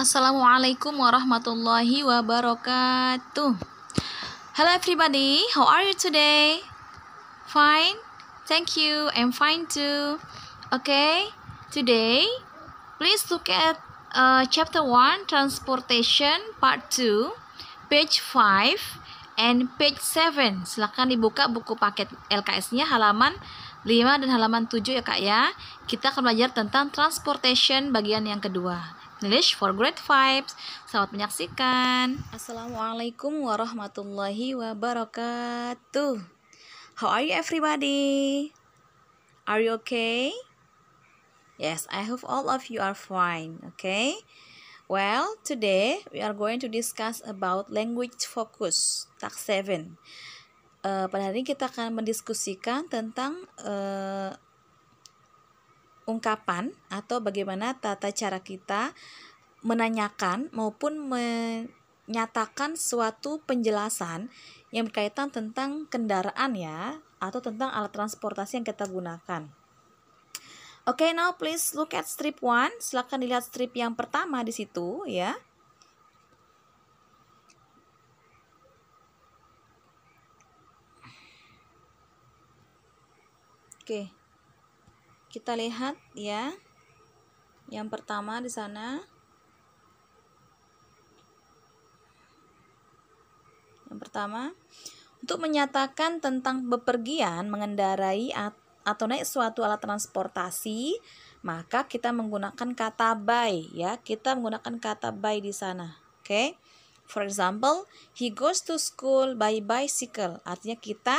Assalamualaikum warahmatullahi wabarakatuh. Hello everybody, how are you today? Fine? Thank you, I'm fine too. Okay, today please look at chapter 1 transportation part 2 page 5 and page 7. Silakan dibuka buku paket LKS-nya halaman 5 dan halaman 7 ya Kak ya. Kita akan belajar tentang transportation bagian yang kedua. English for grade 5. Selamat menyaksikan. Assalamualaikum warahmatullahi wabarakatuh. How are you everybody? Are you okay? Yes, I hope all of you are fine. Okay. Well, today we are going to discuss about language focus, task 7. Pada hari ini kita akan mendiskusikan tentang ungkapan atau bagaimana tata cara kita menanyakan maupun menyatakan suatu penjelasan yang berkaitan tentang kendaraan ya, atau tentang alat transportasi yang kita gunakan. Okay, now please look at strip 1. Silakan dilihat strip yang pertama di situ ya. Oke. Kita lihat ya. Yang pertama di sana. Yang pertama, untuk menyatakan tentang bepergian, mengendarai atau naik suatu alat transportasi, maka kita menggunakan kata by ya. Kita menggunakan kata by di sana. Oke. For example, he goes to school by bicycle. Artinya kita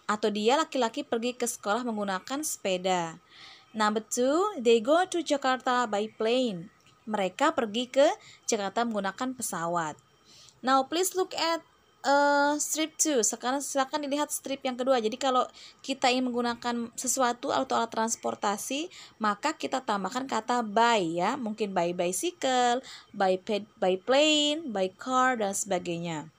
atau dia laki-laki pergi ke sekolah menggunakan sepeda. Number 2, they go to Jakarta by plane. Mereka pergi ke Jakarta menggunakan pesawat. Now please look at strip 2. Sekarang silakan dilihat strip yang kedua. Jadi kalau kita ingin menggunakan sesuatu atau alat transportasi, maka kita tambahkan kata by ya. Mungkin by bicycle, by plane, by car dan sebagainya.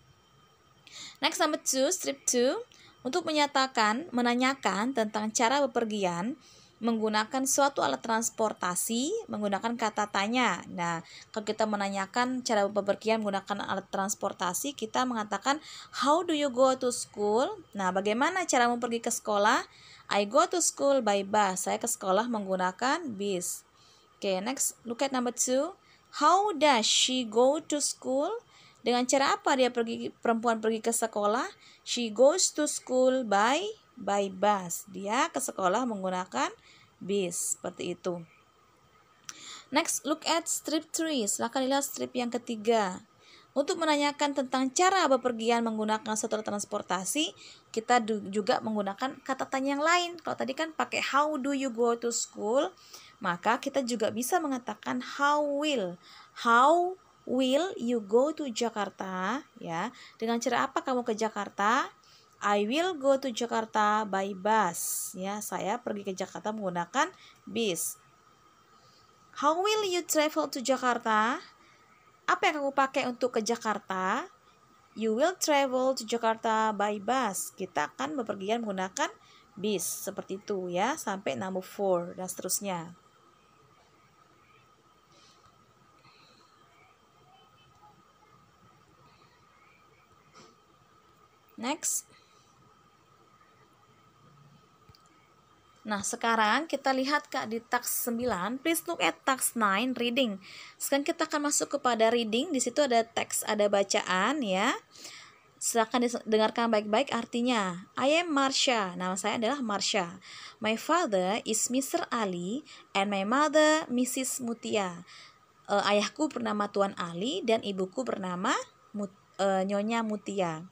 Next, number 2, strip 2. Untuk menyatakan, menanyakan tentang cara bepergian menggunakan suatu alat transportasi menggunakan kata tanya. Nah, kalau kita menanyakan cara bepergian menggunakan alat transportasi, kita mengatakan how do you go to school? Nah, bagaimana caramu pergi ke sekolah? I go to school by bus. Saya ke sekolah menggunakan bis. Okay, next look at number 2. How does she go to school? Dengan cara apa perempuan pergi ke sekolah? She goes to school by bus. Dia ke sekolah menggunakan bis, seperti itu. Next, look at strip 3. Silakan lihat strip yang ketiga. Untuk menanyakan tentang cara bepergian menggunakan suatu transportasi, kita juga menggunakan kata tanya yang lain. Kalau tadi kan pakai how do you go to school, maka kita juga bisa mengatakan how will you go to Jakarta ya. Dengan cara apa kamu ke Jakarta? I will go to Jakarta by bus ya. Saya pergi ke Jakarta menggunakan bis. How will you travel to Jakarta? Apa yang kamu pakai untuk ke Jakarta? You will travel to Jakarta by bus. Kita akan bepergian menggunakan bis, seperti itu ya, sampai number 4 dan seterusnya. Next. Nah, sekarang kita lihat Kak di task 9. Please look at task 9, reading. Sekarang kita akan masuk kepada reading. Di situ ada teks, ada bacaan ya. Silakan dengarkan baik-baik artinya. I am Marsha. Nama saya adalah Marsha. My father is Mr. Ali and my mother Mrs. Mutia. Ayahku bernama Tuan Ali dan ibuku bernama Nyonya Mutia.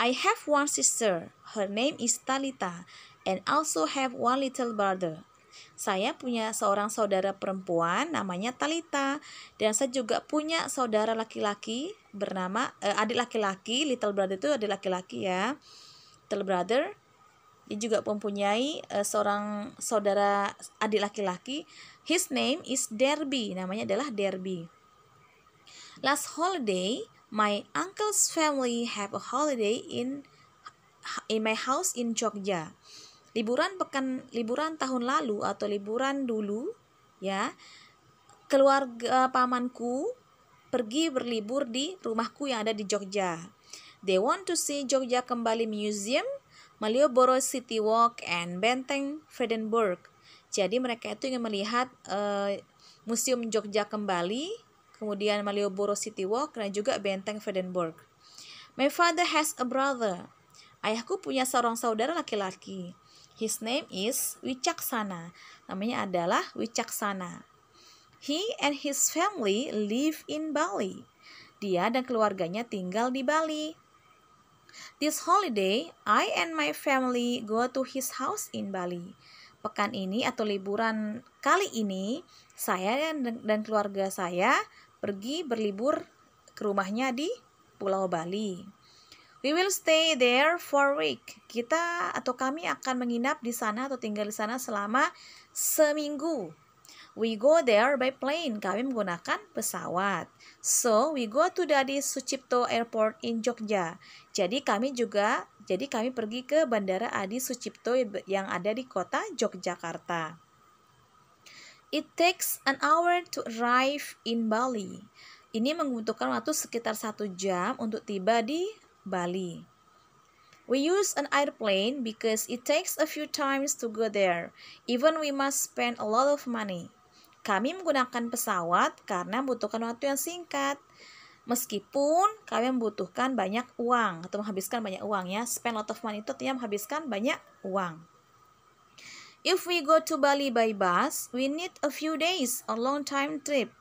I have one sister. Her name is Talita. And also have one little brother. Saya punya seorang saudara perempuan namanya Talita. Dan saya juga punya saudara laki-laki bernama adik laki-laki. Little brother itu adik laki-laki ya. Little brother. Dia juga mempunyai seorang saudara adik laki-laki. His name is Derby. Namanya adalah Derby. Last holiday, my uncle's family have a holiday in my house in Jogja. Liburan tahun lalu atau liburan dulu ya, keluarga pamanku pergi berlibur di rumahku yang ada di Jogja. They want to see Jogja Kembali Museum, Malioboro City Walk, and Benteng Vredenburg. Jadi mereka itu ingin melihat Museum Jogja Kembali, kemudian Malioboro City Walk, dan juga Benteng Vredenburg. My father has a brother. Ayahku punya seorang saudara laki-laki. His name is Wicaksana. Namanya adalah Wicaksana. He and his family live in Bali. Dia dan keluarganya tinggal di Bali. This holiday, I and my family go to his house in Bali. Pekan ini atau liburan kali ini, saya dan keluarga saya pergi berlibur ke rumahnya di Pulau Bali. We will stay there for a week. Kita atau kami akan menginap di sana atau tinggal di sana selama seminggu. We go there by plane. Kami menggunakan pesawat. So, we go to the Adi Sucipto Airport in Jogja. Jadi kami pergi ke Bandara Adi Sucipto yang ada di kota Yogyakarta. It takes an hour to arrive in Bali. Ini membutuhkan waktu sekitar 1 jam untuk tiba di Bali. We use an airplane because it takes a few times to go there. Even we must spend a lot of money. Kami menggunakan pesawat karena membutuhkan waktu yang singkat. Meskipun kami membutuhkan banyak uang atau menghabiskan banyak uang ya. Spend a lot of money itu artinya menghabiskan banyak uang. If we go to Bali by bus, we need a few days, a long time trip.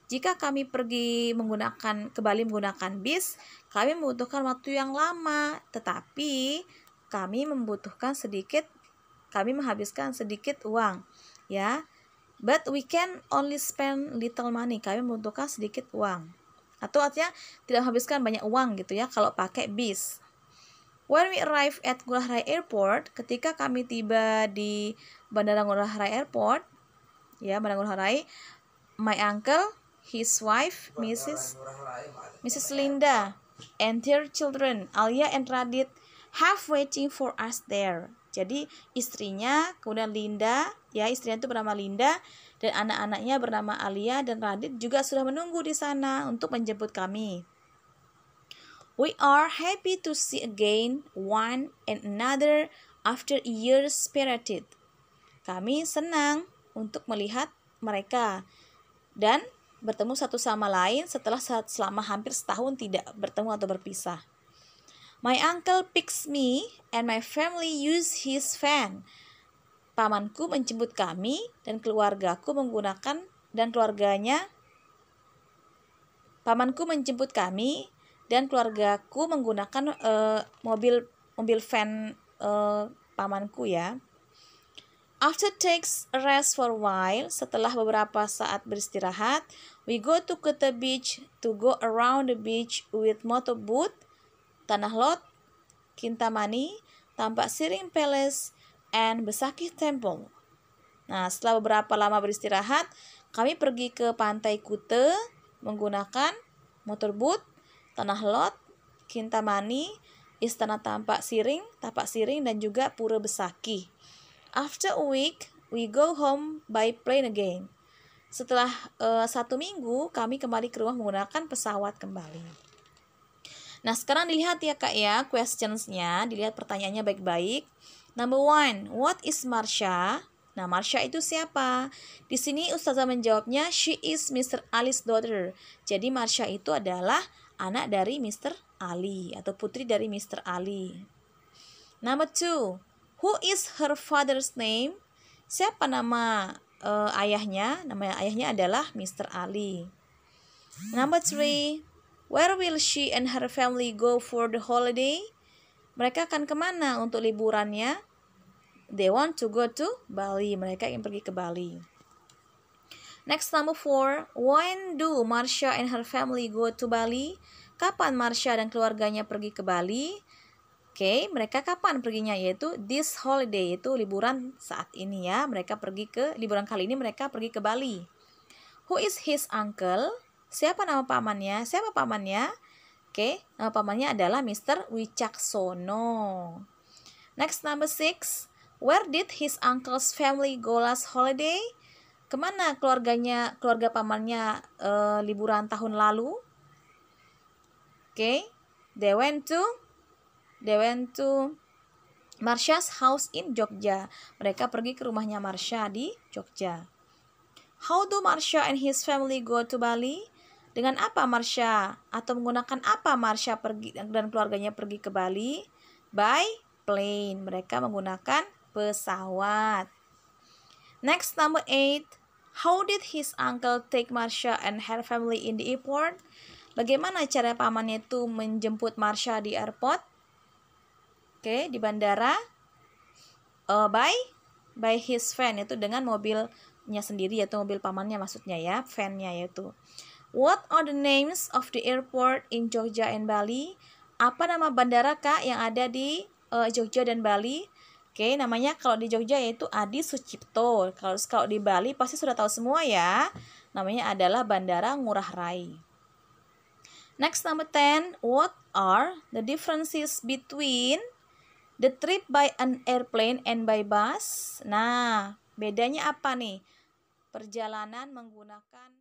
Jika kami pergi ke Bali menggunakan bis, kami membutuhkan waktu yang lama, tetapi kami menghabiskan sedikit uang, ya. But we can only spend little money. Kami membutuhkan sedikit uang. Atau artinya tidak menghabiskan banyak uang gitu ya kalau pakai bis. When we arrive at Ngurah Rai Airport, ketika kami tiba di Bandara Ngurah Rai Airport, ya, Bandara Ngurah Rai, my uncle, his wife, Mrs. Linda, and their children, Alia and Radit, have waiting for us there. Jadi istrinya, kemudian Linda, ya istrinya itu bernama Linda, dan anak-anaknya bernama Alia dan Radit juga sudah menunggu di sana untuk menjemput kami. We are happy to see again one and another after years separated. Kami senang untuk melihat mereka dan bertemu satu sama lain selama hampir setahun tidak bertemu atau berpisah. My uncle picks me and my family use his van. Pamanku menjemput kami dan keluargaku menggunakan mobil van pamanku ya. After takes a rest for a while, setelah beberapa saat beristirahat, we go to Kuta Beach to go around the beach with motorboat, Tanah Lot, Kintamani, Tampak Siring Palace, and Besakih Temple. Nah, setelah beberapa lama beristirahat, kami pergi ke pantai Kuta menggunakan motorboat, Tanah Lot, Kintamani, Istana Tapak Siring, dan juga Pura Besakih. After a week, we go home by plane again. Setelah 1 minggu, kami kembali ke rumah menggunakan pesawat kembali. Nah, sekarang dilihat ya Kak ya, questions-nya, dilihat pertanyaannya baik-baik. Number 1, what is Marsha? Nah, Marsha itu siapa? Di sini Ustazah menjawabnya, she is Mr. Ali's daughter. Jadi Marsha itu adalah anak dari Mr. Ali atau putri dari Mr. Ali. Number 2, who is her father's name? Siapa nama ayahnya? Nama ayahnya adalah Mr. Ali. Number 3, where will she and her family go for the holiday? Mereka akan kemana untuk liburannya? They want to go to Bali. Mereka ingin pergi ke Bali. Next, number 4, when do Marsha and her family go to Bali? Kapan Marsha dan keluarganya pergi ke Bali? Oke, mereka kapan perginya? Yaitu this holiday, yaitu liburan saat ini ya. Liburan kali ini mereka pergi ke Bali. Who is his uncle? Siapa nama pamannya? Siapa pamannya? Oke, nama pamannya adalah Mr. Wicaksono. Next, number 6. Where did his uncle's family go last holiday? Kemana keluarga pamannya liburan tahun lalu? Oke, they went to Marsha's house in Jogja. Mereka pergi ke rumahnya Marsha di Jogja. How do Marsha and his family go to Bali? Dengan apa Marsha atau menggunakan apa Marsha pergi dan keluarganya pergi ke Bali? By plane. Mereka menggunakan pesawat. Next, number 8. How did his uncle take Marsha and her family in the airport? Bagaimana cara pamannya itu menjemput Marsha di airport? Oke, di bandara. By his van, itu dengan mobilnya sendiri, yaitu mobil pamannya maksudnya ya, van-nya yaitu. What are the names of the airport in Jogja and Bali? Apa nama bandara Kak yang ada di Jogja dan Bali? Oke, namanya kalau di Jogja yaitu Adi Sucipto. Kalau di Bali pasti sudah tahu semua ya. Namanya adalah Bandara Ngurah Rai. Next, number 10. What are the differences between the trip by an airplane and by bus? Nah, bedanya apa nih? Perjalanan menggunakan